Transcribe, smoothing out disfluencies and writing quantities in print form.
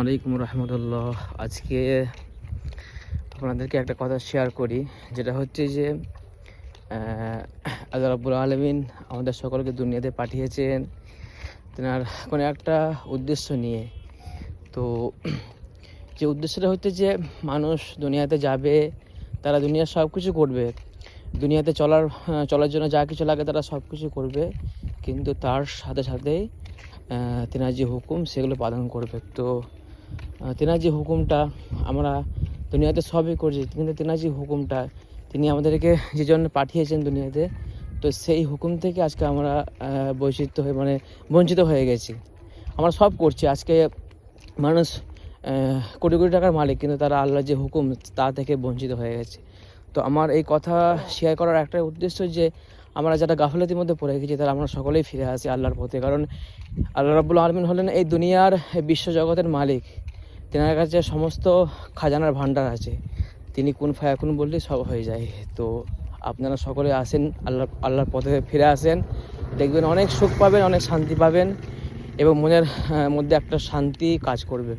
ওয়ালাইকুম রহমতুল্লাহ। আজকে আপনাদেরকে একটা কথা শেয়ার করি, যেটা হচ্ছে যে আল্লাহ রাব্বুল আলামিন আমাদের সকলকে দুনিয়াতে পাঠিয়েছেন তেনার কোনো একটা উদ্দেশ্য নিয়ে। তো যে উদ্দেশ্যটা হচ্ছে যে মানুষ দুনিয়াতে যাবে, তারা দুনিয়ার সব কিছু করবে, দুনিয়াতে চলার জন্য যা কিছু লাগে তারা সব কিছু করবে, কিন্তু তার সাথে সাথেই তেনার যে হুকুম সেগুলো পালন করবে। তো তেনার যে হুকুমটা আমরা দুনিয়াতে সবই করছি, কিন্তু তেনার যে হুকুমটা তিনি আমাদেরকে যে জন্য পাঠিয়েছেন দুনিয়াতে, তো সেই হুকুম থেকে আজকে আমরা বঞ্চিত হয়ে গেছি। আমরা সব করছি, আজকে মানুষ কোটি কোটি টাকার মালিক, কিন্তু তারা আল্লাহর যে হুকুম তা থেকে বঞ্চিত হয়ে গেছে। তো আমার এই কথা শেয়ার করার একটাই উদ্দেশ্য যে আমরা যারা গাফিলতির মধ্যে পড়ে গেছি তারা আমরা সকলেই ফিরে আসি আল্লাহর পথে। কারণ আল্লাহ রাব্বুল আলামিন হলেন এই দুনিয়ার বিশ্বজগতের মালিক। তেনার কাছে সমস্ত খাজানার ভান্ডার আছে, তিনি কুন ফায়াকুন বললেই সব হয়ে যায়। তো আপনারা সকলে আসেন, আল্লাহর পথে ফিরে আসেন, দেখবেন অনেক সুখ পাবেন, অনেক শান্তি পাবেন এবং মনের মধ্যে একটা শান্তি কাজ করবে।